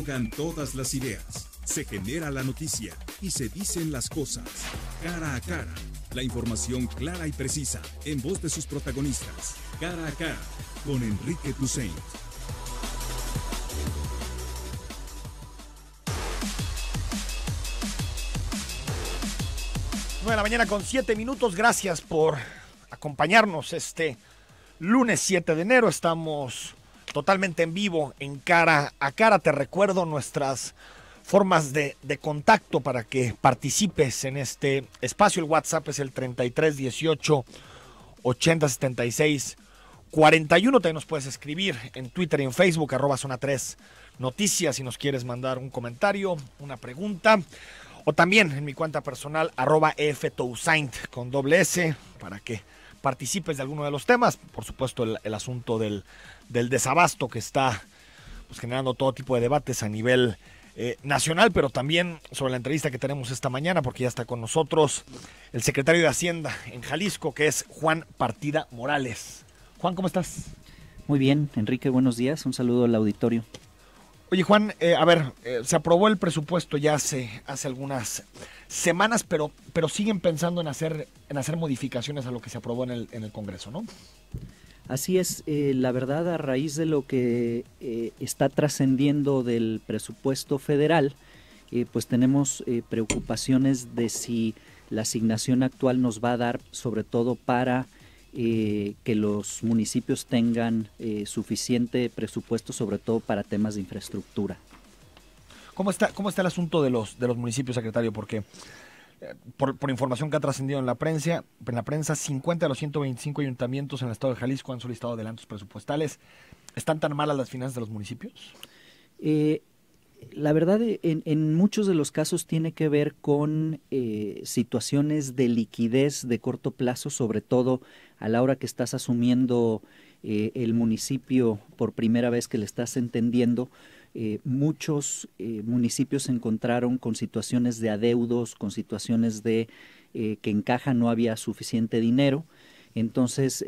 dialogan todas las ideas, se genera la noticia y se dicen las cosas. Cara a cara, la información clara y precisa en voz de sus protagonistas. Cara a cara, con Enrique Tusaint. 9:07 a.m. Gracias por acompañarnos este lunes 7 de enero. Estamos totalmente en vivo en Cara a Cara. Te recuerdo nuestras formas de contacto para que participes en este espacio. El WhatsApp es el 33 18 80 76 41. También nos puedes escribir en Twitter y en Facebook, @Zona 3 Noticias, si nos quieres mandar un comentario, una pregunta. O también en mi cuenta personal, @EFTousaint con /S, para que participes de alguno de los temas. Por supuesto, el asunto del desabasto que está pues, generando todo tipo de debates a nivel nacional, pero también sobre la entrevista que tenemos esta mañana, porque ya está con nosotros el secretario de Hacienda en Jalisco, que es Juan Partida Morales. Juan, ¿cómo estás? Muy bien, Enrique, buenos días. Un saludo al auditorio. Oye, Juan, se aprobó el presupuesto ya hace algunas semanas, pero siguen pensando en hacer modificaciones a lo que se aprobó en el Congreso, ¿no? Así es, la verdad, a raíz de lo que está trascendiendo del presupuesto federal, pues tenemos preocupaciones de si la asignación actual nos va a dar, sobre todo para que los municipios tengan suficiente presupuesto, sobre todo para temas de infraestructura. ¿Cómo está el asunto de los municipios, secretario? Porque por información que ha trascendido en la prensa, 50 de los 125 ayuntamientos en el estado de Jalisco han solicitado adelantos presupuestales. ¿Están tan malas las finanzas de los municipios? La verdad, en muchos de los casos tiene que ver con situaciones de liquidez de corto plazo, sobre todo a la hora que estás asumiendo el municipio por primera vez, que le estás entendiendo. Muchos municipios se encontraron con situaciones de adeudos, con situaciones de que en caja no había suficiente dinero. Entonces,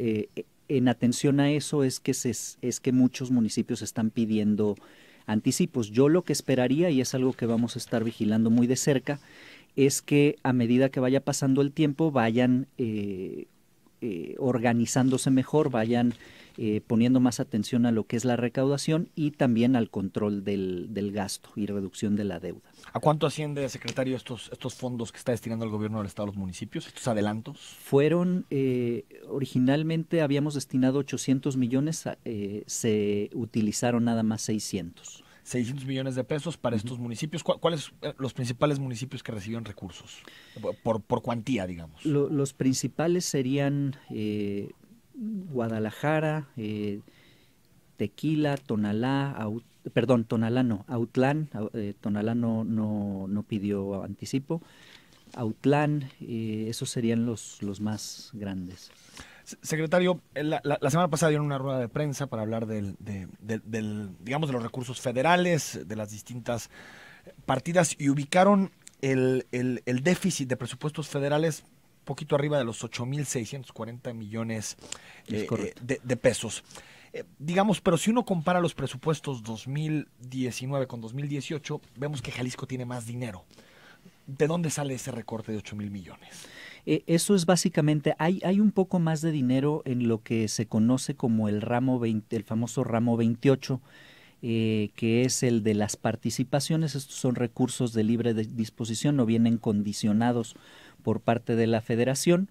en atención a eso es que muchos municipios están pidiendo anticipos. Yo lo que esperaría, y es algo que vamos a estar vigilando muy de cerca, es que a medida que vaya pasando el tiempo vayan organizándose mejor, vayan poniendo más atención a lo que es la recaudación y también al control del gasto y reducción de la deuda. ¿A cuánto asciende, secretario, estos fondos que está destinando el gobierno del estado a los municipios, estos adelantos? Fueron, originalmente habíamos destinado 800 millones, se utilizaron nada más 600. 600 millones de pesos para estos municipios. ¿Cuáles los principales municipios que recibieron recursos? Por cuantía, digamos. Los principales serían Guadalajara, Tequila, Tonalá, Autlán. Tonalá no pidió anticipo. Autlán, esos serían los más grandes. Secretario, la semana pasada dieron una rueda de prensa para hablar digamos, de los recursos federales, de las distintas partidas, y ubicaron el déficit de presupuestos federales poquito arriba de los 8,640 millones de pesos. Digamos, pero si uno compara los presupuestos 2019 con 2018, vemos que Jalisco tiene más dinero. ¿De dónde sale ese recorte de 8,000 millones? Eso es básicamente, hay un poco más de dinero en lo que se conoce como el famoso ramo 28, que es el de las participaciones. Estos son recursos de libre disposición, no vienen condicionados por parte de la Federación,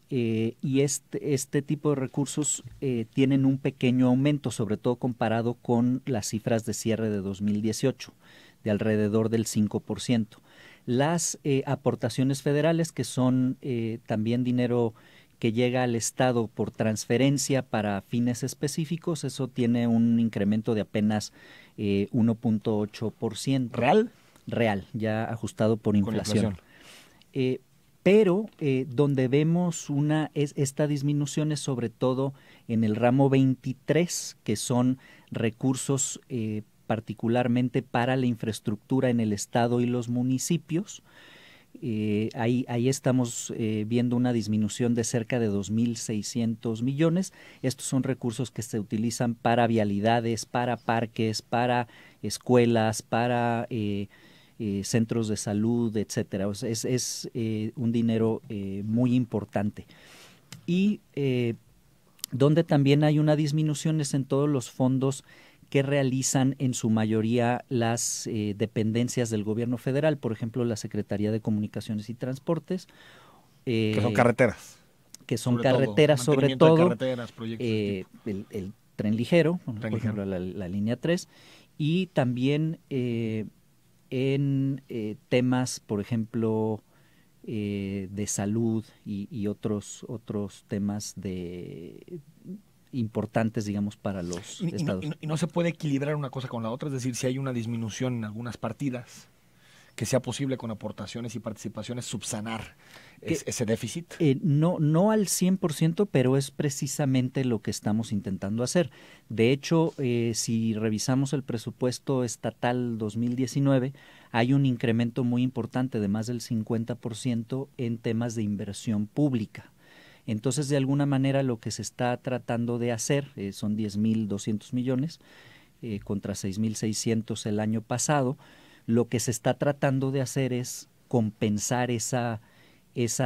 y este tipo de recursos tienen un pequeño aumento, sobre todo comparado con las cifras de cierre de 2018, de alrededor del 5%. Las aportaciones federales, que son también dinero que llega al Estado por transferencia para fines específicos, eso tiene un incremento de apenas 1.8%. ¿Real? Real, ya ajustado por inflación. Pero donde vemos esta disminución es sobre todo en el ramo 23, que son recursos particularmente para la infraestructura en el estado y los municipios, Ahí estamos viendo una disminución de cerca de 2.600 millones. Estos son recursos que se utilizan para vialidades, para parques, para escuelas, para centros de salud, etcétera. O sea, es un dinero muy importante. Y donde también hay una disminución es en todos los fondos que realizan en su mayoría las dependencias del gobierno federal, por ejemplo, la Secretaría de Comunicaciones y Transportes. Que son carreteras. Que son carreteras, sobre todo, carreteras, el tren ligero, por ejemplo, la línea 3, y también en temas, por ejemplo, de salud y otros temas importantes, digamos, para los estados. Y no se puede equilibrar una cosa con la otra, es decir, si hay una disminución en algunas partidas, que sea posible con aportaciones y participaciones subsanar ese déficit. No al 100%, pero es precisamente lo que estamos intentando hacer. De hecho, si revisamos el presupuesto estatal 2019, hay un incremento muy importante de más del 50% en temas de inversión pública. Entonces, de alguna manera, lo que se está tratando de hacer son 10.200 millones contra 6.600 el año pasado. Lo que se está tratando de hacer es compensar esa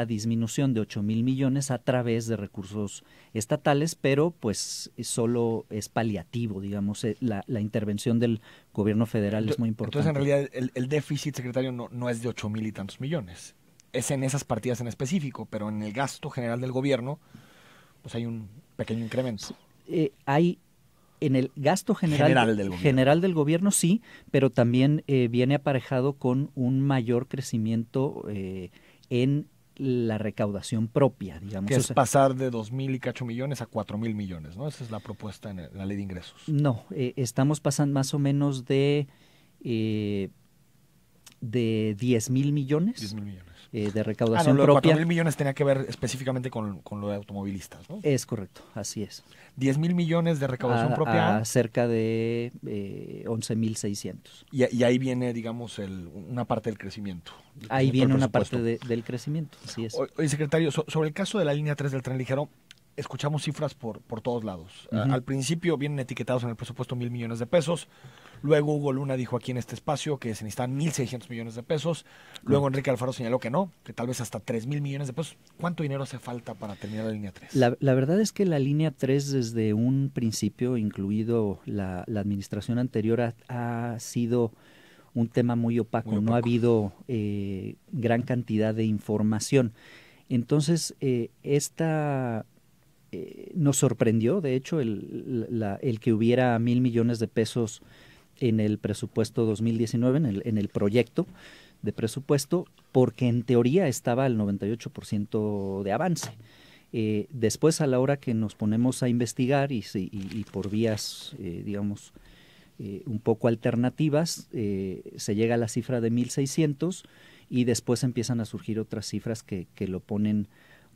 disminución de 8.000 millones a través de recursos estatales, pero pues solo es paliativo, digamos, la intervención del gobierno federal es muy importante. Entonces, en realidad, el déficit, secretario, no es de 8.000 y tantos millones. Es en esas partidas en específico, pero en el gasto general del gobierno, pues hay un pequeño incremento. Hay en el gasto general del gobierno, sí, pero también viene aparejado con un mayor crecimiento en la recaudación propia, digamos. Que es pasar de 2.000 y cacho millones a 4.000 millones, ¿no? Esa es la propuesta en la ley de ingresos. No, estamos pasando más o menos de 10.000 millones. 10.000 millones. De recaudación lo de propia. 4.000 millones tenía que ver específicamente con lo de automovilistas, ¿no? Es correcto, así es. 10.000 millones de recaudación propia. A cerca de 11.600. Y ahí viene, digamos, una parte del crecimiento. Ahí viene una parte del crecimiento, así es. Oye, secretario, sobre el caso de la línea 3 del tren ligero, escuchamos cifras por todos lados. Uh-huh. Al principio vienen etiquetados en el presupuesto 1.000 millones de pesos. Luego Hugo Luna dijo aquí en este espacio que se necesitan 1.600 millones de pesos. Luego Enrique Alfaro señaló que no, que tal vez hasta 3.000 millones de pesos. ¿Cuánto dinero hace falta para terminar la línea 3? La verdad es que la línea 3 desde un principio, incluido la administración anterior, ha sido un tema muy opaco. No ha habido gran cantidad de información. Entonces, nos sorprendió, de hecho, el que hubiera 1.000 millones de pesos en el presupuesto 2019, en el proyecto de presupuesto, porque en teoría estaba al 98% de avance. Después, a la hora que nos ponemos a investigar y por vías, digamos, un poco alternativas, se llega a la cifra de 1.600 y después empiezan a surgir otras cifras que lo ponen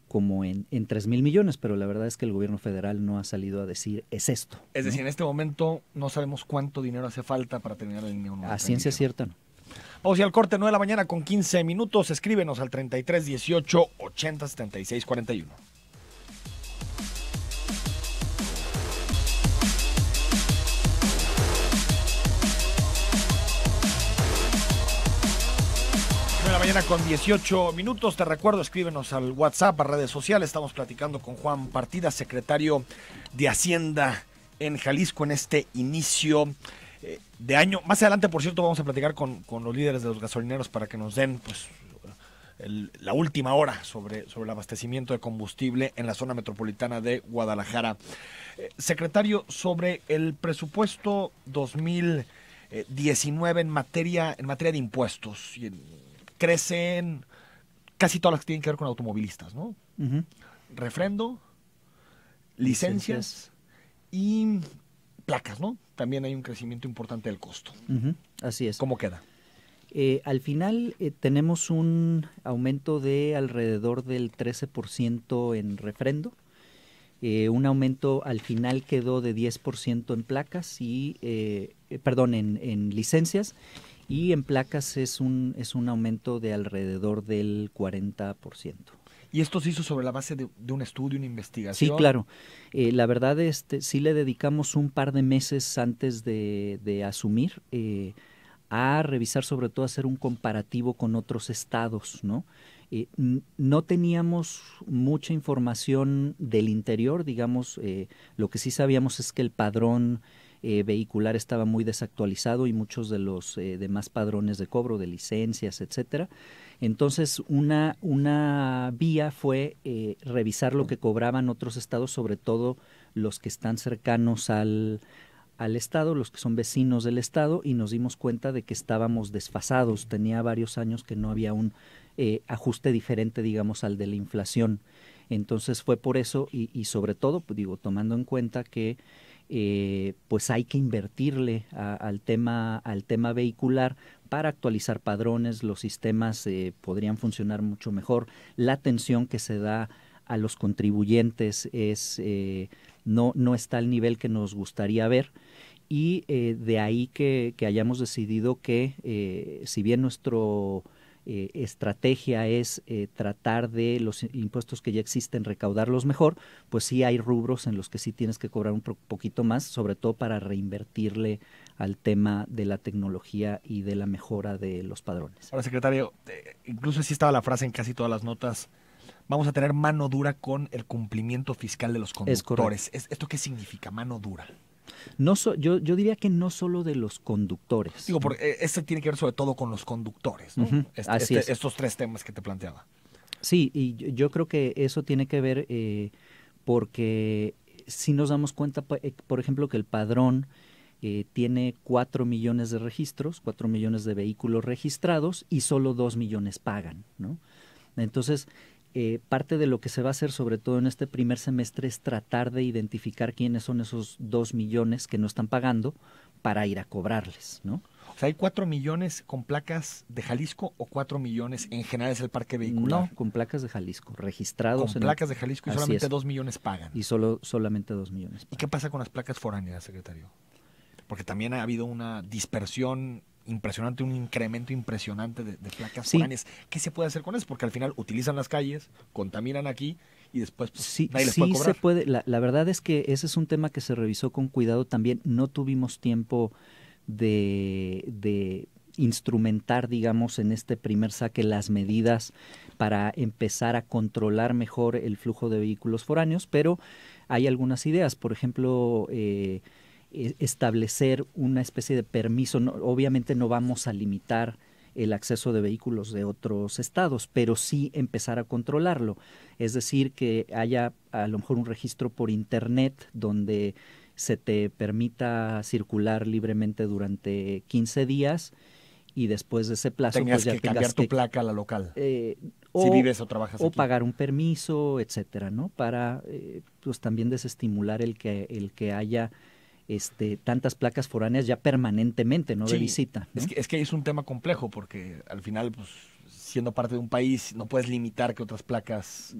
como en 3.000 millones, pero la verdad es que el gobierno federal no ha salido a decir es esto. Es decir, en este momento no sabemos cuánto dinero hace falta para terminar la línea 1. A ciencia cierta no. Vamos a ir al corte, 9 de la mañana con 15 minutos. Escríbenos al 33 18 80 76 41. Mañana con 18 minutos. Te recuerdo, escríbenos al WhatsApp, a redes sociales. Estamos platicando con Juan Partida, secretario de Hacienda en Jalisco en este inicio de año. Más adelante, por cierto, vamos a platicar con los líderes de los gasolineros para que nos den pues la última hora sobre el abastecimiento de combustible en la zona metropolitana de Guadalajara. Secretario, sobre el presupuesto 2019 en materia de impuestos, crecen casi todas las que tienen que ver con automovilistas, ¿no? Uh-huh. Refrendo, licencias y placas, ¿no? También hay un crecimiento importante del costo. Uh-huh. Así es. ¿Cómo queda? Al final tenemos un aumento de alrededor del 13% en refrendo. Un aumento al final quedó de 10% en placas y, en licencias. y en placas es un aumento de alrededor del 40%. ¿Y esto se hizo sobre la base de un estudio, una investigación? Sí, claro. La verdad, sí le dedicamos un par de meses antes de asumir a revisar, sobre todo, hacer un comparativo con otros estados, ¿no? No teníamos mucha información del interior, digamos, lo que sí sabíamos es que el padrón vehicular estaba muy desactualizado y muchos de los demás padrones de cobro, de licencias, etcétera. Entonces, una vía fue revisar lo que cobraban otros estados, sobre todo los que están cercanos al estado, los que son vecinos del estado, y nos dimos cuenta de que estábamos desfasados. Tenía varios años que no había un ajuste diferente, digamos, al de la inflación. Entonces fue por eso y sobre todo, pues, tomando en cuenta que pues hay que invertirle al tema vehicular para actualizar padrones. Los sistemas podrían funcionar mucho mejor. La atención que se da a los contribuyentes no está al nivel que nos gustaría ver, y de ahí que hayamos decidido que si bien nuestro estrategia es tratar de los impuestos que ya existen recaudarlos mejor, pues sí hay rubros en los que sí tienes que cobrar un poquito más, sobre todo para reinvertirle al tema de la tecnología y de la mejora de los padrones. Ahora, secretario, incluso así estaba la frase en casi todas las notas: vamos a tener mano dura con el cumplimiento fiscal de los conductores. ¿Esto qué significa, mano dura? Yo diría que no solo de los conductores. Digo, porque esto tiene que ver sobre todo con los conductores, ¿no? Uh-huh. Así es. Estos tres temas que te planteaba. Sí, y yo creo que eso tiene que ver porque si nos damos cuenta, por ejemplo, que el padrón tiene 4 millones de registros, 4 millones de vehículos registrados, y solo 2 millones pagan, ¿no? Entonces, parte de lo que se va a hacer, sobre todo en este primer semestre, es tratar de identificar quiénes son esos 2 millones que no están pagando para ir a cobrarles, ¿no? O sea, ¿hay 4 millones con placas de Jalisco o 4 millones en general es el parque vehicular? No, con placas de Jalisco, registrados. Con placas de Jalisco, y solamente 2 millones pagan. Y solamente 2 millones pagan. ¿Y qué pasa con las placas foráneas, secretario? Porque también ha habido una dispersión impresionante, un incremento impresionante de placas foráneas. ¿Qué se puede hacer con eso? Porque al final utilizan las calles, contaminan aquí y después pues, nadie les puede cobrar. Se puede. La verdad es que ese es un tema que se revisó con cuidado también. No tuvimos tiempo de instrumentar, digamos, en este primer saque las medidas para empezar a controlar mejor el flujo de vehículos foráneos, pero hay algunas ideas. Por ejemplo, establecer una especie de permiso. Obviamente no vamos a limitar el acceso de vehículos de otros estados, pero sí empezar a controlarlo. Es decir, que haya a lo mejor un registro por internet donde se te permita circular libremente durante 15 días y después de ese plazo pues ya tengas cambiar tu placa a la local. Si vives o trabajas aquí. O pagar un permiso, etcétera, ¿no? Para pues también desestimular el que haya tantas placas foráneas ya permanentemente, no de visita, ¿no? Es que es un tema complejo porque al final, pues, siendo parte de un país, no puedes limitar que otras placas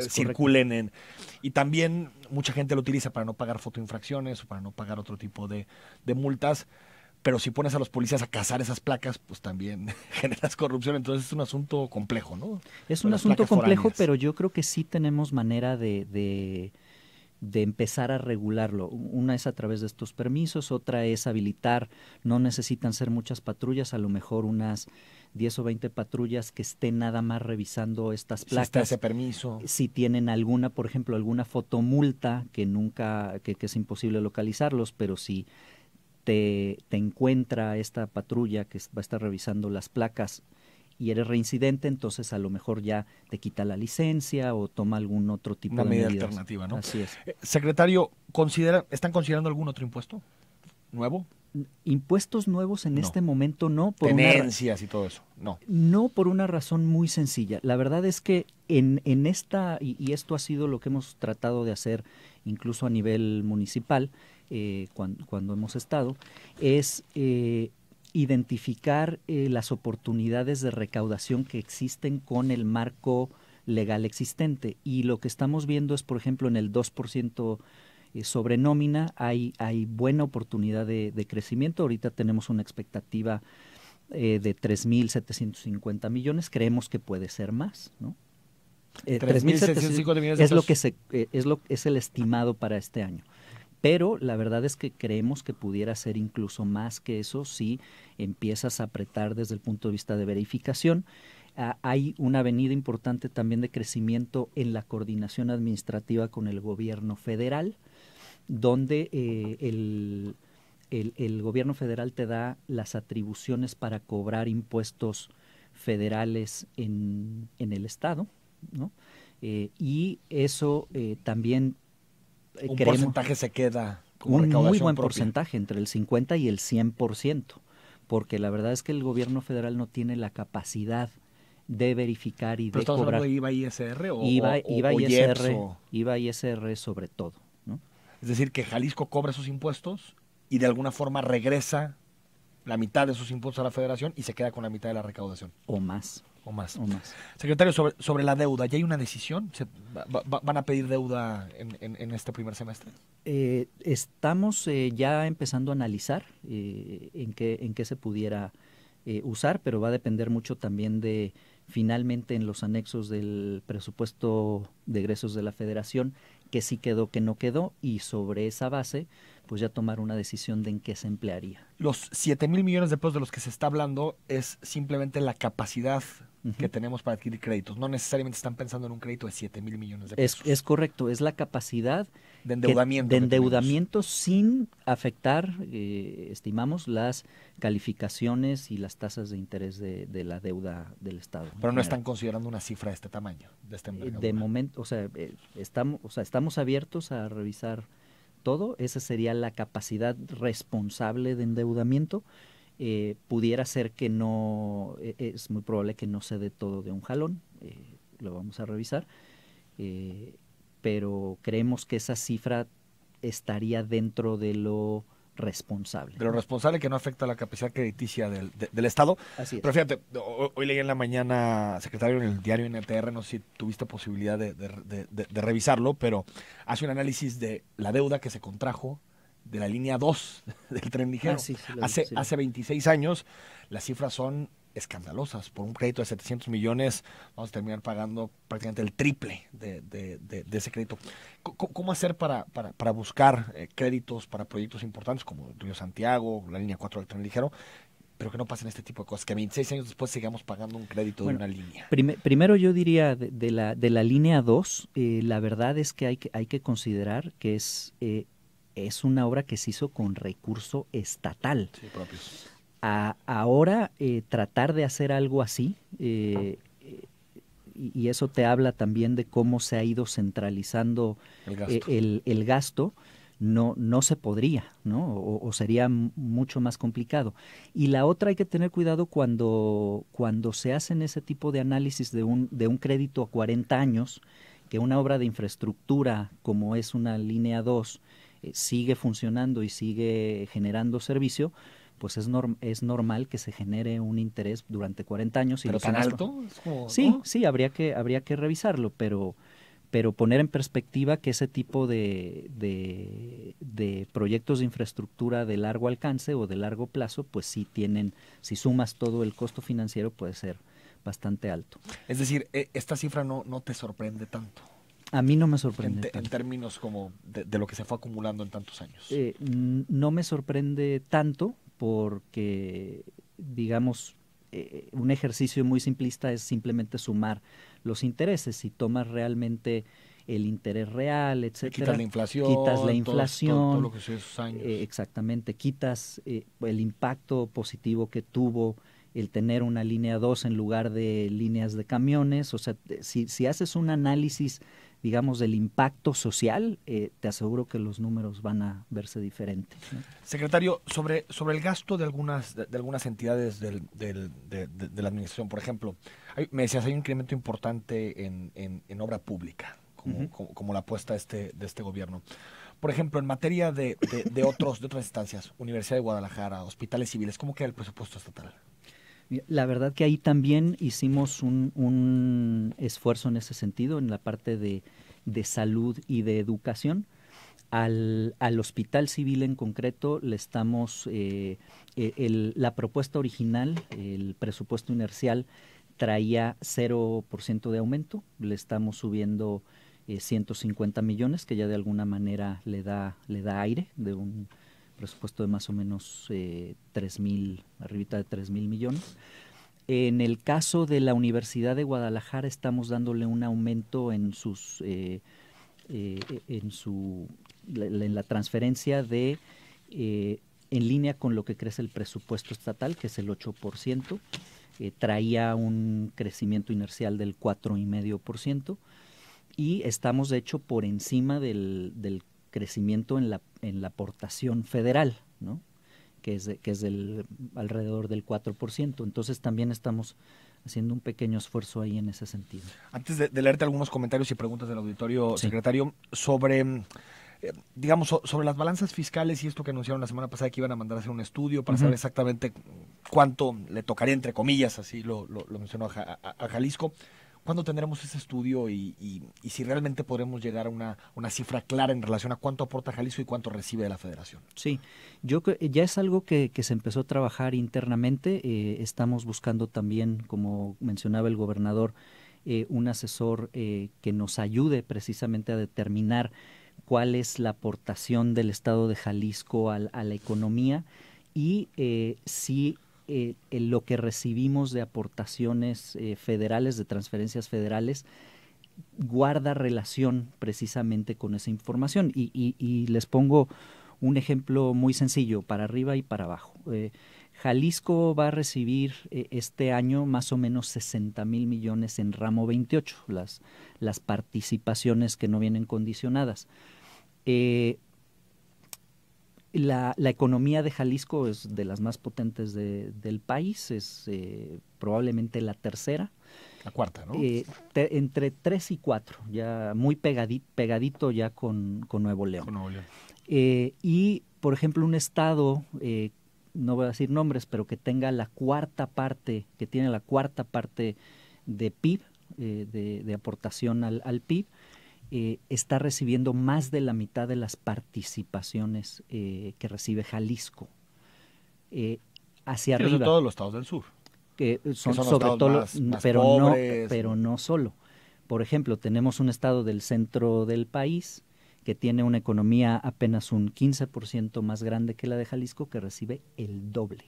circulen y también mucha gente lo utiliza para no pagar fotoinfracciones o para no pagar otro tipo de multas. Pero si pones a los policías a cazar esas placas, pues también generas corrupción. Entonces es un asunto complejo, ¿no? Es un asunto complejo, pero yo creo que sí tenemos manera de empezar a regularlo. Una es a través de estos permisos, otra es habilitar, no necesitan ser muchas patrullas, a lo mejor unas 10 o 20 patrullas que estén nada más revisando estas placas. Si está ese permiso. Si tienen alguna, por ejemplo, alguna fotomulta que es imposible localizarlos, pero si te encuentra esta patrulla que va a estar revisando las placas y eres reincidente, entonces a lo mejor ya te quita la licencia o toma algún otro tipo de medida alternativa, ¿no? Así es. Secretario, ¿están considerando algún otro impuesto nuevo? Impuestos nuevos en este momento no. Tenencias y todo eso, no. No, por una razón muy sencilla. La verdad es que en esta, y esto ha sido lo que hemos tratado de hacer incluso a nivel municipal, cuando hemos estado, es identificar las oportunidades de recaudación que existen con el marco legal existente. Y lo que estamos viendo es, por ejemplo, en el 2% sobre nómina hay buena oportunidad de crecimiento. Ahorita tenemos una expectativa de 3.750 millones, creemos que puede ser más, ¿no? 3.750 millones de es lo pesos. que es el estimado para este año. Pero la verdad es que creemos que pudiera ser incluso más que eso si empiezas a apretar desde el punto de vista de verificación. Hay una avenida importante también de crecimiento en la coordinación administrativa con el gobierno federal, donde el gobierno federal te da las atribuciones para cobrar impuestos federales en el Estado, ¿no? Y eso también Un creemos porcentaje se queda como un muy recaudación buen propia. porcentaje, entre el 50 y el 100%, porque la verdad es que el gobierno federal no tiene la capacidad de verificar y ¿Pero de estamos cobrar hablando de IVA, ISR o IVA, o IEPS o- IVA, ISR sobre todo, ¿no? Es decir, que Jalisco cobra esos impuestos y de alguna forma regresa la mitad de esos impuestos a la federación y se queda con la mitad de la recaudación O más, o más. o más. Secretario, sobre la deuda, ¿ya hay una decisión? ¿Van a pedir deuda en este primer semestre? Estamos ya empezando a analizar en qué se pudiera usar, pero va a depender mucho también de finalmente en los anexos del presupuesto de egresos de la Federación, que sí quedó, que no quedó, y sobre esa base, pues ya tomar una decisión de en qué se emplearía. Los 7,000 millones de pesos de los que se está hablando es simplemente la capacidad que tenemos para adquirir créditos. No necesariamente están pensando en un crédito de 7,000 millones de pesos. Es correcto, es la capacidad de endeudamiento. de endeudamiento sin afectar, estimamos, las calificaciones y las tasas de interés de la deuda del Estado. Pero no están considerando una cifra de este tamaño, de esta envergadura. De momento, estamos abiertos a revisar todo. Esa sería la capacidad responsable de endeudamiento. Pudiera ser que no, es muy probable que no se dé todo de un jalón, lo vamos a revisar, pero creemos que esa cifra estaría dentro de lo responsable. De lo responsable, que no afecta la capacidad crediticia del Estado. Así es. Pero fíjate, hoy leí en la mañana, secretario, en el diario NTR, no sé si tuviste posibilidad de revisarlo, pero hace un análisis de la deuda que se contrajo de la línea 2 del tren ligero. Sí, Hace 26 años, las cifras son escandalosas. Por un crédito de 700 millones vamos a terminar pagando prácticamente el triple de ese crédito. ¿Cómo hacer para buscar créditos para proyectos importantes como el Río Santiago, la línea 4 del tren ligero, pero que no pasen este tipo de cosas, que 26 años después sigamos pagando un crédito de una línea? Primero yo diría de la línea 2, la verdad es que hay que considerar que es una obra que se hizo con recurso estatal. Sí, propios. Ahora tratar de hacer algo así, y eso te habla también de cómo se ha ido centralizando el gasto, no se podría, ¿no? O sería mucho más complicado. Y la otra, hay que tener cuidado cuando se hacen ese tipo de análisis de un crédito a 40 años, que una obra de infraestructura como es una línea 2 sigue funcionando y sigue generando servicio, pues es normal que se genere un interés durante 40 años. ¿Pero tan alto? Es como, sí, ¿no? sí, habría que revisarlo, pero poner en perspectiva que ese tipo de proyectos de infraestructura de largo alcance o de largo plazo, pues sí si sumas todo el costo financiero, puede ser bastante alto. Es decir, esta cifra no te sorprende tanto. A mí no me sorprende en términos como de lo que se fue acumulando en tantos años. No me sorprende tanto porque, digamos, un ejercicio muy simplista es simplemente sumar los intereses. Si tomas realmente el interés real, etcétera, quitas la inflación, todo lo que sucedió esos años. Exactamente, quitas el impacto positivo que tuvo el tener una línea 2 en lugar de líneas de camiones. O sea, si haces un análisis, digamos, del impacto social, te aseguro que los números van a verse diferentes, ¿no? Secretario, sobre el gasto de algunas entidades de la administración, por ejemplo, me decías, hay un incremento importante en obra pública, como la apuesta de este gobierno. Por ejemplo, en materia de otras instancias, Universidad de Guadalajara, hospitales civiles, ¿cómo queda el presupuesto estatal? La verdad que ahí también hicimos un esfuerzo en ese sentido, en la parte de salud y de educación. Al Hospital Civil en concreto le estamos, la propuesta original, el presupuesto inercial, traía 0% de aumento, le estamos subiendo 150 millones, que ya de alguna manera le da aire, de un presupuesto de más o menos 3,000, arribita de 3,000 millones. En el caso de la Universidad de Guadalajara estamos dándole un aumento en la transferencia de en línea con lo que crece el presupuesto estatal, que es el 8%. Traía un crecimiento inercial del 4,5%, y estamos de hecho por encima del crecimiento en la aportación federal, ¿no? que es alrededor del 4%. Entonces también estamos haciendo un pequeño esfuerzo ahí en ese sentido. Antes de leerte algunos comentarios y preguntas del auditorio, sí, secretario, sobre las balanzas fiscales y esto que anunciaron la semana pasada, que iban a mandar a hacer un estudio para saber exactamente cuánto le tocaría, entre comillas, así lo mencionó a Jalisco. ¿Cuándo tendremos ese estudio y si realmente podremos llegar a una cifra clara en relación a cuánto aporta Jalisco y cuánto recibe de la Federación? Sí, ya es algo que se empezó a trabajar internamente. Estamos buscando también, como mencionaba el gobernador, un asesor que nos ayude precisamente a determinar cuál es la aportación del Estado de Jalisco a la economía y si lo que recibimos de aportaciones federales, de transferencias federales, guarda relación precisamente con esa información. Y les pongo un ejemplo muy sencillo, para arriba y para abajo. Jalisco va a recibir este año más o menos 60,000 millones en ramo 28, las participaciones que no vienen condicionadas. La economía de Jalisco es de las más potentes del país, es probablemente la tercera. La cuarta, ¿no? Entre 3 y 4, ya muy pegadito ya con Nuevo León. Con Nuevo León. Y, por ejemplo, un estado, no voy a decir nombres, pero que tenga tiene la cuarta parte de PIB, de aportación al PIB, está recibiendo más de la mitad de las participaciones que recibe Jalisco. Hacia arriba. Sobre todo los estados del sur. Que son los sobre todo, más pero pobres, pero no solo. Por ejemplo, tenemos un estado del centro del país que tiene una economía apenas un 15% más grande que la de Jalisco, que recibe el doble.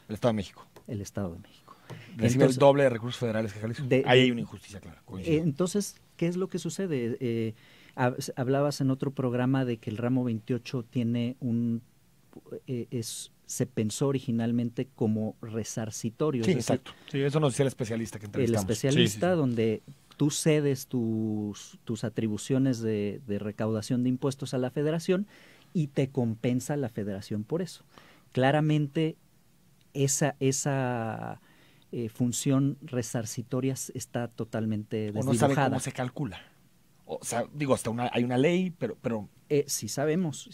El Estado de México. El Estado de México. Recibe el doble de recursos federales que Jalisco. Ahí hay una injusticia, claro. Entonces, ¿qué es lo que sucede? Hablabas en otro programa de que el ramo 28 tiene se pensó originalmente como resarcitorio. Sí, exacto. Sí, eso nos decía el especialista que entrevistamos. El especialista, donde tú cedes tus atribuciones de recaudación de impuestos a la Federación y te compensa la Federación por eso. Claramente, esa función resarcitoria está totalmente desdibujada. O no sabe cómo se calcula. O sea, digo, hay una ley, pero sí sabemos.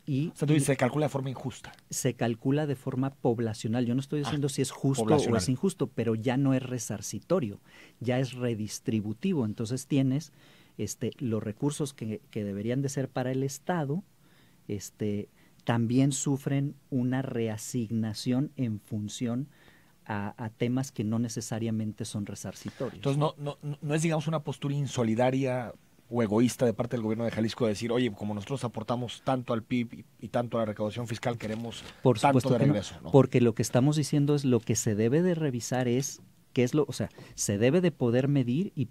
Y, o sea, tú dices, se calcula de forma injusta. Se calcula de forma poblacional. Yo no estoy diciendo si es justo o es injusto, pero ya no es resarcitorio, ya es redistributivo. Entonces tienes los recursos que deberían de ser para el Estado, también sufren una reasignación en función a temas que no necesariamente son resarcitorios. Entonces no es, digamos, una postura insolidaria o egoísta de parte del gobierno de Jalisco de decir, oye, como nosotros aportamos tanto al PIB y tanto a la recaudación fiscal, queremos tanto de regreso. No, porque lo que estamos diciendo es lo que se debe de revisar es o sea, se debe de poder medir y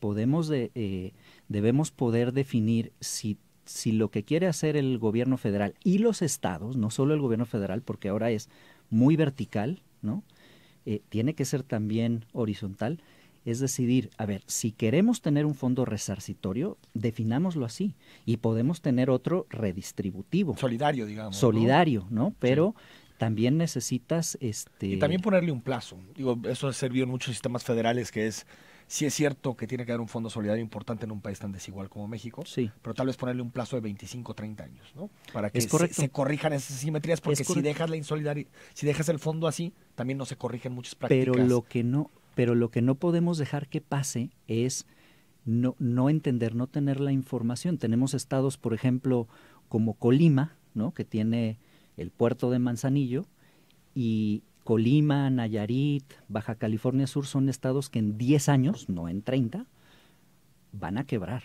debemos poder definir si lo que quiere hacer el gobierno federal y los estados, no solo el gobierno federal, porque ahora es muy vertical, ¿no? Tiene que ser también horizontal, es decidir, a ver, si queremos tener un fondo resarcitorio, definámoslo así, y podemos tener otro redistributivo. Solidario, digamos. Solidario, ¿no? Pero también necesitas... Y también ponerle un plazo. Digo, eso ha servido en muchos sistemas federales, que es, sí es cierto que tiene que haber un fondo solidario importante en un país tan desigual como México, sí, pero tal vez ponerle un plazo de 25, 30 años, ¿no? Para que se corrijan esas asimetrías, porque si dejas la insolidaridad, si dejas el fondo así, también no se corrigen muchas prácticas. Pero lo que no podemos dejar que pase es no entender, no tener la información. Tenemos estados, por ejemplo, como Colima, ¿no? Que tiene el puerto de Manzanillo, y Colima, Nayarit, Baja California Sur son estados que en 10 años, no en 30, van a quebrar,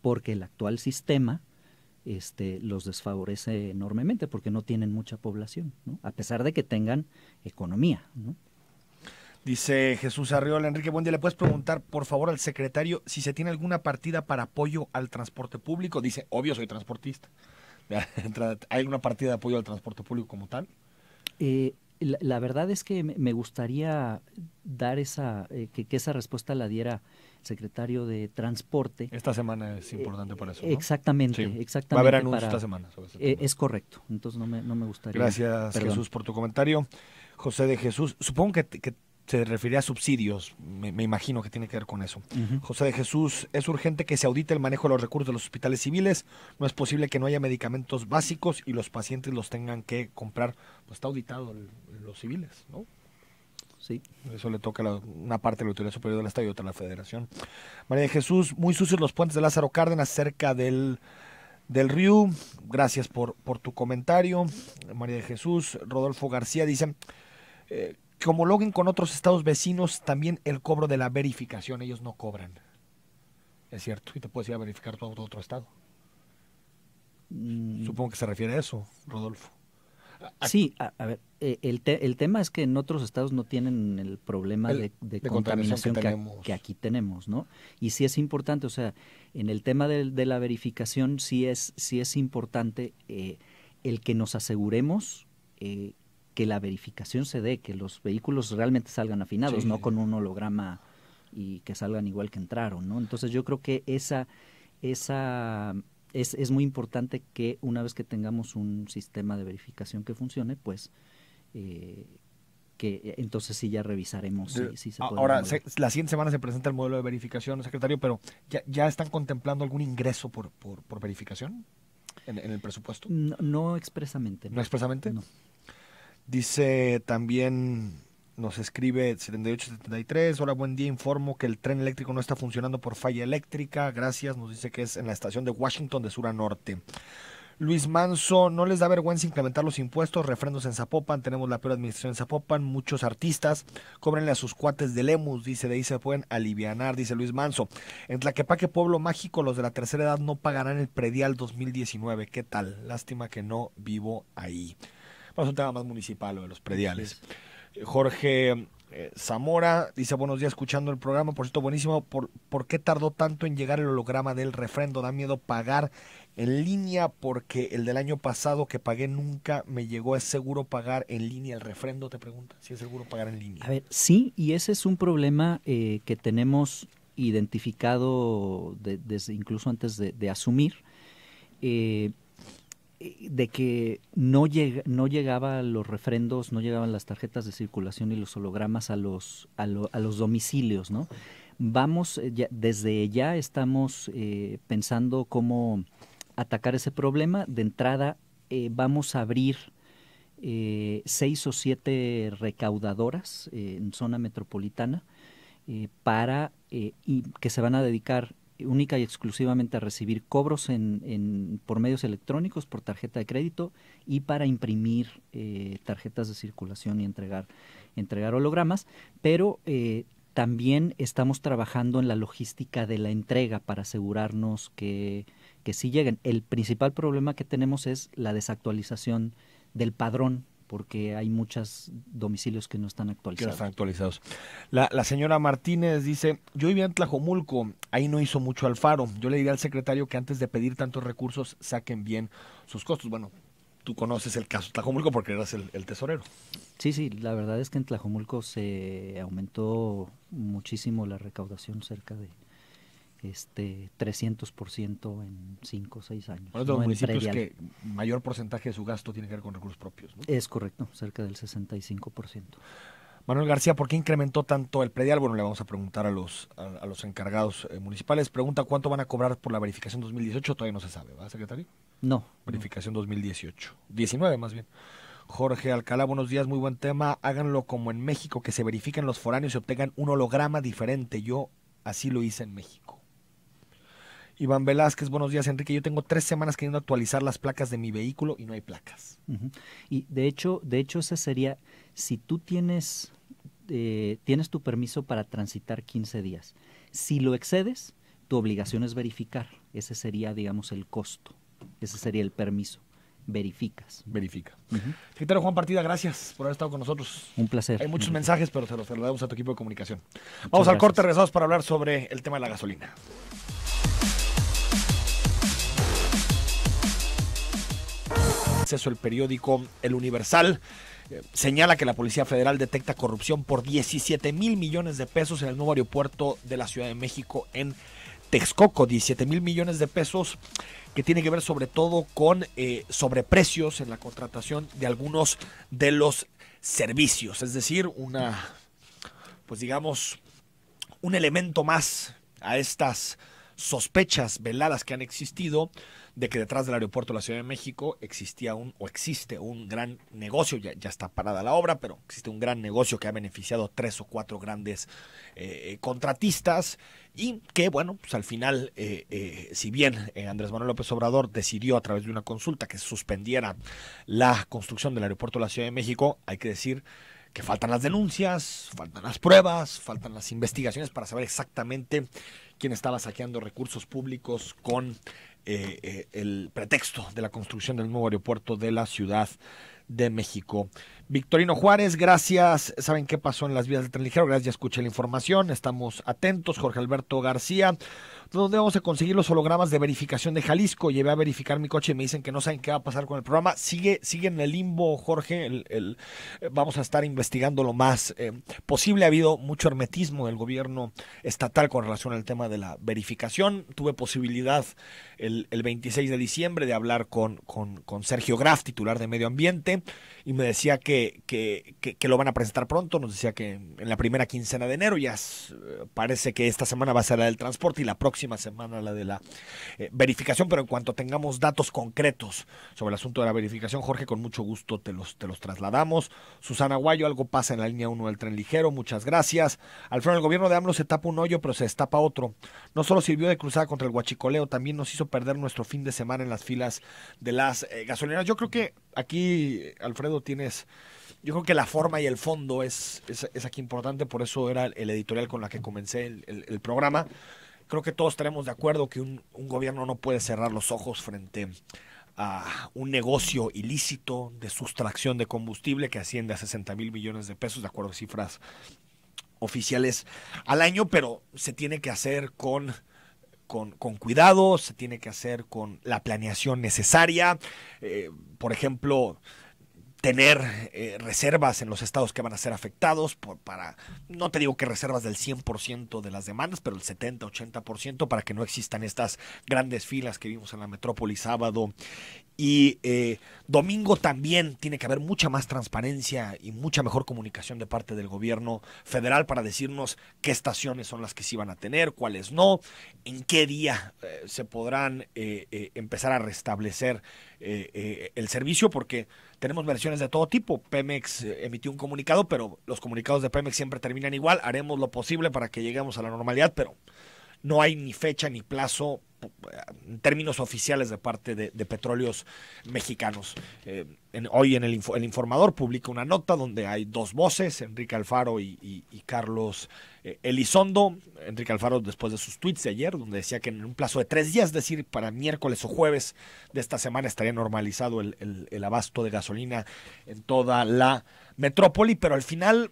porque el actual sistema los desfavorece enormemente, porque no tienen mucha población, ¿no? A pesar de que tengan economía, ¿no? Dice Jesús Arriola: Enrique, buen día, ¿le puedes preguntar por favor al secretario si se tiene alguna partida para apoyo al transporte público? Dice, obvio, soy transportista. ¿Hay alguna partida de apoyo al transporte público como tal? La verdad es que me gustaría dar que esa respuesta la diera el secretario de Transporte. Esta semana es importante para eso, ¿no? Exactamente, Sí. exactamente. Va a haber anuncios esta semana sobre ese tema. Es correcto, entonces no me gustaría. Gracias, Perdón. Jesús, por tu comentario. José de Jesús, supongo que se refería a subsidios, me imagino que tiene que ver con eso. Uh-huh. José de Jesús: es urgente que se audite el manejo de los recursos de los hospitales civiles, no es posible que no haya medicamentos básicos y los pacientes los tengan que comprar. Pues está auditado los civiles, ¿no? Sí. Eso le toca una parte de la Autoridad Superior del Estado y otra a la Federación. María de Jesús: muy sucios los puentes de Lázaro Cárdenas cerca del río. Gracias por tu comentario, María de Jesús. Rodolfo García dice: que homologuen con otros estados vecinos también el cobro de la verificación. Ellos no cobran. Es cierto, y te puedes ir a verificar todo otro estado. Supongo que se refiere a eso, Rodolfo. Sí, a ver, el tema es que en otros estados no tienen el problema de contaminación que aquí tenemos, ¿no? Y sí es importante, o sea, en el tema de la verificación sí es importante el que nos aseguremos que la verificación se dé, que los vehículos realmente salgan afinados, sí, no con un holograma y que salgan igual que entraron, ¿no? Entonces yo creo que es muy importante que una vez que tengamos un sistema de verificación que funcione, pues que entonces sí ya revisaremos si se puede. Ahora, la siguiente semana se presenta el modelo de verificación, secretario, pero ¿ya están contemplando algún ingreso por verificación en el presupuesto? No expresamente. ¿No expresamente? No. Dice también, nos escribe 7873: hola, buen día, informo que el tren eléctrico no está funcionando por falla eléctrica, gracias. Nos dice que es en la estación de Washington de sur a norte. Luis Manso: no les da vergüenza incrementar los impuestos, refrendos en Zapopan, tenemos la peor administración en Zapopan, muchos artistas, cóbrenle a sus cuates de Lemus, dice, de ahí se pueden alivianar, dice Luis Manso. En Tlaquepaque, Pueblo Mágico, los de la tercera edad no pagarán el predial 2019, ¿qué tal? Lástima que no vivo ahí. Bueno, es un tema más municipal, lo de los prediales. Jorge Zamora dice: buenos días, escuchando el programa, por cierto, buenísimo. ¿Por qué tardó tanto en llegar el holograma del refrendo? Da miedo pagar en línea porque el del año pasado que pagué nunca me llegó. ¿Es seguro pagar en línea el refrendo? Te pregunta si es seguro pagar en línea. A ver, sí, y ese es un problema que tenemos identificado desde incluso antes de asumir. De que no llegaban los refrendos, no llegaban las tarjetas de circulación y los hologramas a los domicilios, ¿no? Desde ya estamos pensando cómo atacar ese problema. De entrada, vamos a abrir 6 o 7 recaudadoras en zona metropolitana y que se van a dedicar única y exclusivamente a recibir cobros por medios electrónicos, por tarjeta de crédito y para imprimir tarjetas de circulación y entregar hologramas, pero también estamos trabajando en la logística de la entrega para asegurarnos que sí lleguen. El principal problema que tenemos es la desactualización del padrón, porque hay muchos domicilios que no están actualizados. La señora Martínez dice: yo vivía en Tlajomulco, ahí no hizo mucho Alfaro. Yo le diría al secretario que antes de pedir tantos recursos saquen bien sus costos. Bueno, tú conoces el caso de Tlajomulco porque eras el tesorero. Sí, la verdad es que en Tlajomulco se aumentó muchísimo la recaudación, cerca de 300% en 5 o 6 años. Uno de los municipios que mayor porcentaje de su gasto tiene que ver con recursos propios, ¿no? Es correcto, cerca del 65%. Manuel García: ¿por qué incrementó tanto el predial? Bueno, le vamos a preguntar a los encargados municipales. Pregunta: ¿cuánto van a cobrar por la verificación 2018? Todavía no se sabe, ¿verdad, secretario? No. Verificación 2018. 19 más bien. Jorge Alcalá: buenos días, muy buen tema. Háganlo como en México, que se verifiquen los foráneos y obtengan un holograma diferente. Yo así lo hice en México. Iván Velázquez, buenos días, Enrique. Yo tengo 3 semanas queriendo actualizar las placas de mi vehículo y no hay placas. Y de hecho esa sería, si tú tienes tu permiso para transitar 15 días. Si lo excedes, tu obligación es verificar. Ese sería, digamos, el costo. Ese sería el permiso. Verifica. Secretario Juan Partida, gracias por haber estado con nosotros. Un placer. Hay muchos mensajes, pero se los saludamos a tu equipo de comunicación. Muchas Vamos al gracias. corte, regresamos para hablar sobre el tema de la gasolina. Acceso el periódico El Universal señala que la Policía Federal detecta corrupción por 17,000 millones de pesos en el nuevo aeropuerto de la Ciudad de México en Texcoco. 17,000 millones de pesos que tiene que ver sobre todo con sobreprecios en la contratación de algunos de los servicios. Es decir, pues digamos, un elemento más a estas sospechas veladas que han existido de que detrás del aeropuerto de la Ciudad de México existe un gran negocio, ya está parada la obra, pero existe un gran negocio que ha beneficiado a 3 o 4 grandes contratistas y que, bueno, pues al final, si bien Andrés Manuel López Obrador decidió a través de una consulta que se suspendiera la construcción del aeropuerto de la Ciudad de México, hay que decir que faltan las denuncias, faltan las pruebas, faltan las investigaciones para saber exactamente quién estaba saqueando recursos públicos con el pretexto de la construcción del nuevo aeropuerto de la Ciudad de México. Victorino Juárez, gracias. ¿Saben qué pasó en las vías del tren ligero? Gracias, ya escuché la información. Estamos atentos. Jorge Alberto García, ¿dónde vamos a conseguir los hologramas de verificación de Jalisco? Llevé a verificar mi coche y me dicen que no saben qué va a pasar con el programa. Sigue en el limbo, Jorge. Vamos a estar investigando lo más posible. Ha habido mucho hermetismo del gobierno estatal con relación al tema de la verificación. Tuve posibilidad el 26 de diciembre de hablar con Sergio Graf, titular de Medio Ambiente, y me decía que lo van a presentar pronto. Nos decía que en la primera quincena de enero. Ya parece que esta semana va a ser la del transporte y la próxima semana la de la verificación, pero en cuanto tengamos datos concretos sobre el asunto de la verificación, Jorge, con mucho gusto te los trasladamos. Susana Guayo, algo pasa en la línea 1 del tren ligero, muchas gracias. Alfredo, el gobierno de AMLO se tapa un hoyo, pero se destapa otro. No solo sirvió de cruzada contra el huachicoleo, también nos hizo perder nuestro fin de semana en las filas de las gasolineras. Yo creo que aquí, Alfredo, yo creo que la forma y el fondo es aquí importante, por eso era el editorial con la que comencé el programa. Creo que todos estaremos de acuerdo que un gobierno no puede cerrar los ojos frente a un negocio ilícito de sustracción de combustible que asciende a 60,000 millones de pesos, de acuerdo a cifras oficiales al año, pero se tiene que hacer con cuidado, se tiene que hacer con la planeación necesaria. Por ejemplo, tener reservas en los estados que van a ser afectados, no te digo que reservas del 100% de las demandas, pero el 70-80% para que no existan estas grandes filas que vimos en la metrópoli sábado y domingo. También tiene que haber mucha más transparencia y mucha mejor comunicación de parte del gobierno federal para decirnos qué estaciones son las que sí van a tener, cuáles no, en qué día se podrán empezar a restablecer el servicio, porque tenemos versiones de todo tipo. Pemex emitió un comunicado, pero los comunicados de Pemex siempre terminan igual. Haremos lo posible para que lleguemos a la normalidad, pero no hay ni fecha ni plazo en términos oficiales de parte de Petróleos Mexicanos. Hoy en el Informador publica una nota donde hay 2 voces, Enrique Alfaro y Carlos Elizondo. Enrique Alfaro, después de sus tweets de ayer, donde decía que en un plazo de 3 días, es decir, para miércoles o jueves de esta semana, estaría normalizado el abasto de gasolina en toda la metrópoli, pero al final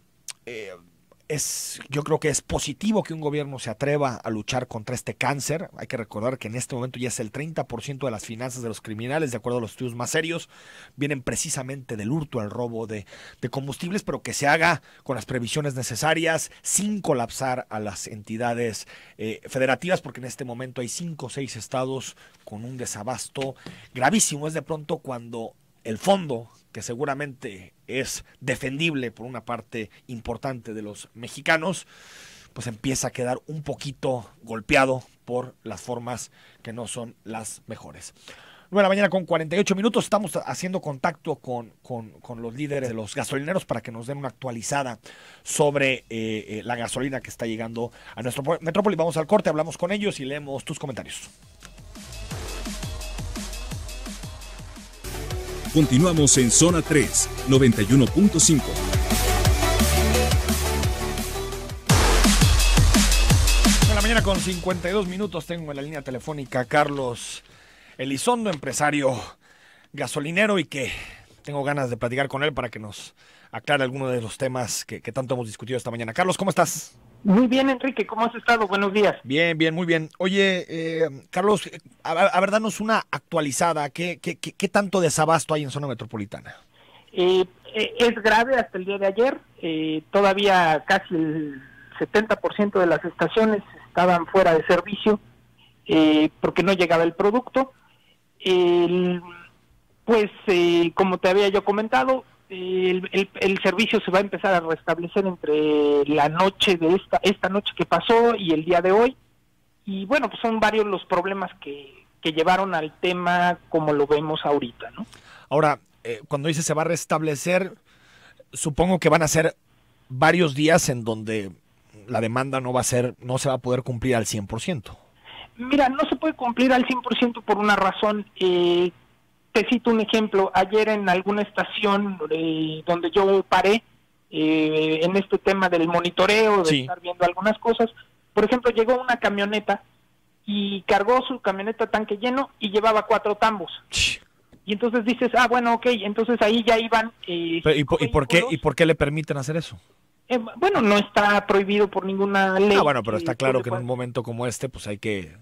yo creo que es positivo que un gobierno se atreva a luchar contra este cáncer. Hay que recordar que en este momento ya es el 30% de las finanzas de los criminales, de acuerdo a los estudios más serios, vienen precisamente del hurto, al robo de combustibles, pero que se haga con las previsiones necesarias, sin colapsar a las entidades federativas, porque en este momento hay 5 o 6 estados con un desabasto gravísimo. Es de pronto cuando el fondo, que seguramente es defendible por una parte importante de los mexicanos, pues empieza a quedar un poquito golpeado por las formas que no son las mejores. 9:48 a.m. Estamos haciendo contacto con los líderes de los gasolineros para que nos den una actualizada sobre la gasolina que está llegando a nuestro metrópoli. Vamos al corte, hablamos con ellos y leemos tus comentarios. Continuamos en Zona 3, 91.5. Mañana con 52 minutos tengo en la línea telefónica a Carlos Elizondo, empresario gasolinero, y que tengo ganas de platicar con él para que nos aclare algunos de los temas que tanto hemos discutido esta mañana. Carlos, ¿cómo estás? Muy bien, Enrique, ¿cómo has estado? Buenos días. Bien, muy bien. Oye, Carlos, a ver, danos una actualizada. ¿Qué tanto desabasto hay en zona metropolitana? Es grave hasta el día de ayer. Todavía casi el 70% de las estaciones estaban fuera de servicio porque no llegaba el producto. Como te había yo comentado, el servicio se va a empezar a restablecer entre la noche de esta noche que pasó y el día de hoy. Y bueno, pues son varios los problemas que llevaron al tema como lo vemos ahorita, ¿no? Ahora, cuando dice se va a restablecer, supongo que van a ser varios días en donde la demanda no se va a poder cumplir al 100%. Mira, no se puede cumplir al 100% por una razón. Te cito un ejemplo. Ayer en alguna estación donde yo paré, en este tema del monitoreo, de estar viendo algunas cosas, por ejemplo, llegó una camioneta y cargó su camioneta tanque lleno y llevaba 4 tambos. Y entonces dices, bueno, ok, entonces ahí ya iban... ¿Y por qué le permiten hacer eso? Bueno, no está prohibido por ninguna ley. Bueno, pero está claro que en un momento como este, pues hay que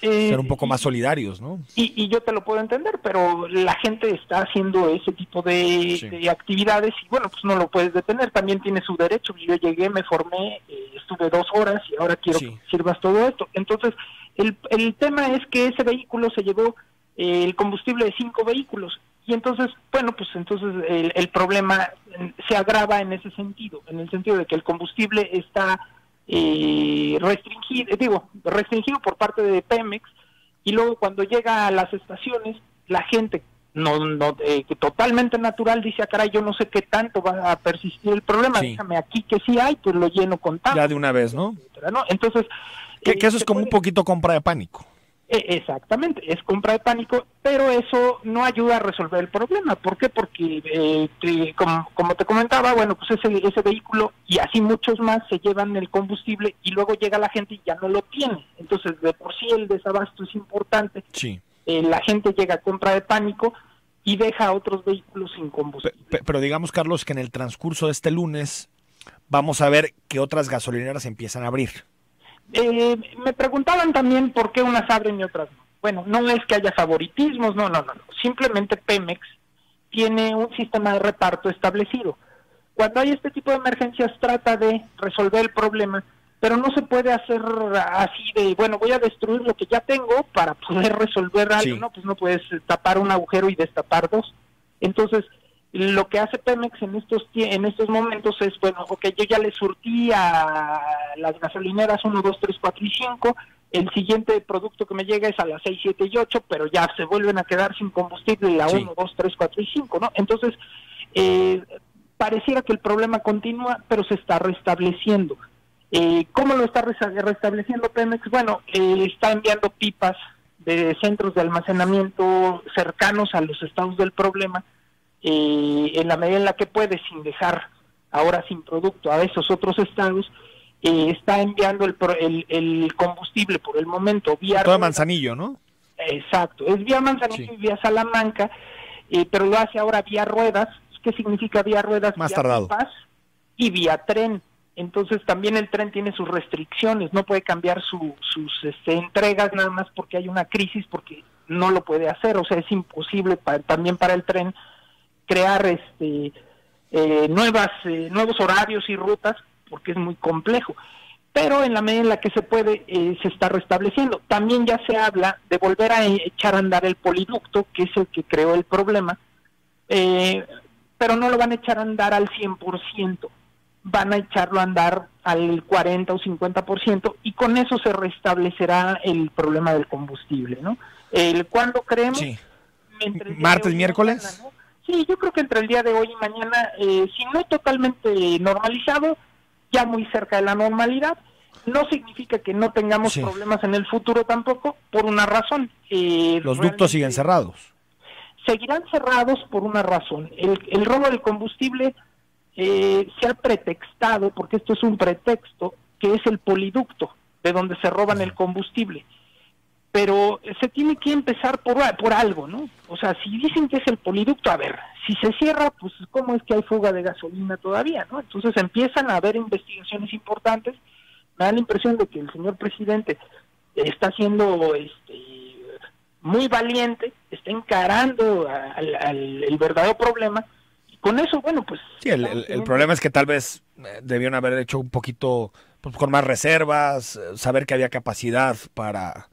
ser un poco más solidarios, ¿no? Y yo te lo puedo entender, pero la gente está haciendo ese tipo de actividades y bueno, pues no lo puedes detener, también tiene su derecho. Yo llegué, me formé, estuve 2 horas y ahora quiero que sirvas todo esto. Entonces, el tema es que ese vehículo se llevó el combustible de 5 vehículos. Y entonces, bueno, pues entonces el problema se agrava en ese sentido, en el sentido de que el combustible está restringido por parte de Pemex, y luego cuando llega a las estaciones, la gente que totalmente natural dice, caray, yo no sé qué tanto va a persistir el problema, déjame aquí que sí hay, pues lo lleno con tanto. Ya de una vez, ¿no? ¿No? Entonces... que eso es como un poquito compra de pánico. Exactamente, es compra de pánico, pero eso no ayuda a resolver el problema. ¿Por qué? Porque, como te comentaba, bueno, pues ese vehículo y así muchos más se llevan el combustible y luego llega la gente y ya no lo tiene. Entonces, de por sí el desabasto es importante. Sí. La gente llega a compra de pánico y deja a otros vehículos sin combustible. Pero digamos, Carlos, que en el transcurso de este lunes vamos a ver que otras gasolineras empiezan a abrir. Me preguntaban también por qué unas abren y otras no. Bueno, no es que haya favoritismos, no. Simplemente Pemex tiene un sistema de reparto establecido. Cuando hay este tipo de emergencias trata de resolver el problema, pero no se puede hacer así de, bueno, voy a destruir lo que ya tengo para poder resolver algo, ¿no? Pues no puedes tapar un agujero y destapar 2. Entonces, lo que hace Pemex en estos momentos es, bueno, ok, yo ya le surtí a las gasolineras 1, 2, 3, 4 y 5, el siguiente producto que me llega es a las 6, 7 y 8, pero ya se vuelven a quedar sin combustible la 1, 2, 3, 4 y 5, ¿no? Entonces, pareciera que el problema continúa, pero se está restableciendo. ¿Cómo lo está restableciendo Pemex? Bueno, está enviando pipas de centros de almacenamiento cercanos a los estados del problema, en la medida en la que puede, sin dejar ahora sin producto a esos otros estados. Está enviando el combustible por el momento vía todo Manzanillo, ¿no? Exacto, es vía Manzanillo y vía Salamanca, pero lo hace ahora vía ruedas. ¿Qué significa vía ruedas? Más vía tardado. pipas y vía tren. Entonces también el tren tiene sus restricciones, no puede cambiar sus entregas nada más porque hay una crisis, porque no lo puede hacer. O sea, es imposible también para el tren crear nuevos horarios y rutas, porque es muy complejo, pero en la medida en la que se puede, se está restableciendo. También ya se habla de volver a echar a andar el poliducto, que es el que creó el problema, pero no lo van a echar a andar al 100%, van a echarlo a andar al 40 o 50%, y con eso se restablecerá el problema del combustible, ¿no? ¿Cuándo creemos? Sí. entre el día ¿Martes, de hoy y miércoles? mañana, ¿no? Sí, yo creo que entre el día de hoy y mañana, si no totalmente normalizado, ya muy cerca de la normalidad. No significa que no tengamos Sí. problemas en el futuro tampoco, por una razón. Los ductos siguen cerrados. Seguirán cerrados por una razón. El robo del combustible se ha pretextado, porque esto es un pretexto, que es el poliducto, de donde se roban el combustible. Pero se tiene que empezar por algo, ¿no? O sea, si dicen que es el poliducto, a ver, si se cierra, pues ¿cómo es que hay fuga de gasolina todavía, no? Entonces empiezan a haber investigaciones importantes. Me da la impresión de que el señor presidente está siendo muy valiente, está encarando el verdadero problema. Y con eso, bueno, pues... Sí, el problema es que tal vez debieron haber hecho un poquito, pues, con más reservas, saber que había capacidad para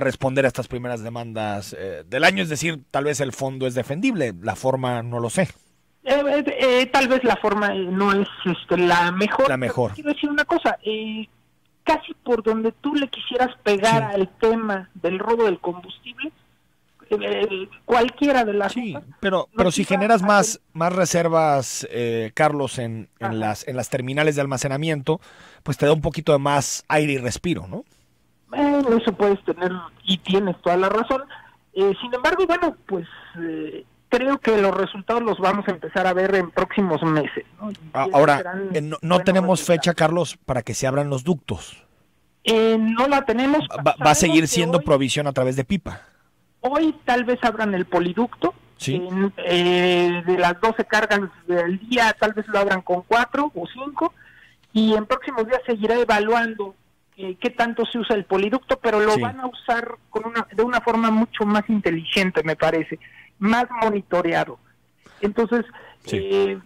responder a estas primeras demandas del año. Es decir, tal vez el fondo es defendible, la forma no lo sé. Tal vez la forma no es la mejor. La mejor. Quiero decir una cosa, casi por donde tú le quisieras pegar al tema del robo del combustible, cualquiera de las Sí, cosas, pero si generas más reservas, Carlos, en las terminales de almacenamiento, pues te da un poquito de más aire y respiro, ¿no? Eso puedes tener y tienes toda la razón. Sin embargo, bueno, pues creo que los resultados los vamos a empezar a ver en próximos meses, ¿no? Ahora, no tenemos fecha, Carlos, para que se abran los ductos. No la tenemos. Va a seguir siendo provisión a través de pipa. Hoy tal vez abran el poliducto. Sí. De las 12 cargas del día, tal vez lo abran con 4 o 5. Y en próximos días seguirá evaluando qué tanto se usa el poliducto, pero lo van a usar de una forma mucho más inteligente, me parece, más monitoreado. Entonces,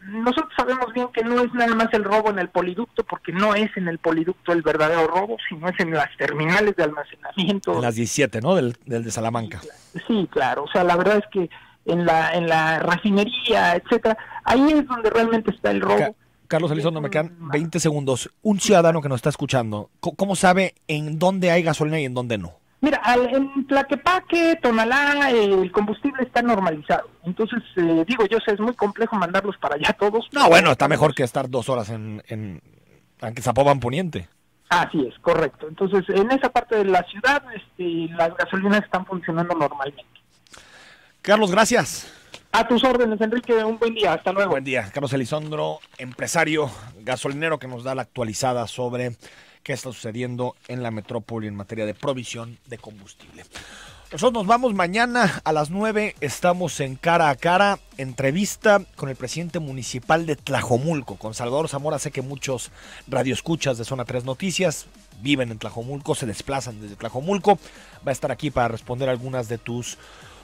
nosotros sabemos bien que no es nada más el robo en el poliducto, porque no es en el poliducto el verdadero robo, sino es en las terminales de almacenamiento. En las 17, ¿no? Del de Salamanca. Sí, claro. O sea, la verdad es que en la refinería, etcétera, ahí es donde realmente está el robo. Carlos Elizondo, me quedan 20 segundos. Un ciudadano que nos está escuchando, ¿cómo sabe en dónde hay gasolina y en dónde no? Mira, en Tlaquepaque, Tonalá, el combustible está normalizado. Entonces, digo, yo sé, es muy complejo mandarlos para allá todos. No, bueno, está mejor que estar 2 horas en Zapopan Poniente. Así es, correcto. Entonces, en esa parte de la ciudad, las gasolinas están funcionando normalmente. Carlos, gracias. A tus órdenes, Enrique, un buen día, hasta luego. Buen día, Carlos Elizondo, empresario gasolinero, que nos da la actualizada sobre qué está sucediendo en la metrópoli en materia de provisión de combustible. Nosotros nos vamos mañana a las 9, estamos en Cara a Cara, entrevista con el presidente municipal de Tlajomulco, con Salvador Zamora. Sé que muchos radioescuchas de Zona 3 Noticias viven en Tlajomulco, se desplazan desde Tlajomulco, va a estar aquí para responder algunas de tus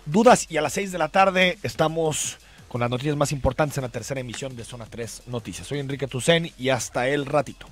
dudas, y a las 6 de la tarde estamos con las noticias más importantes en la tercera emisión de Zona 3 Noticias. Soy Enrique Tucen y hasta el ratito.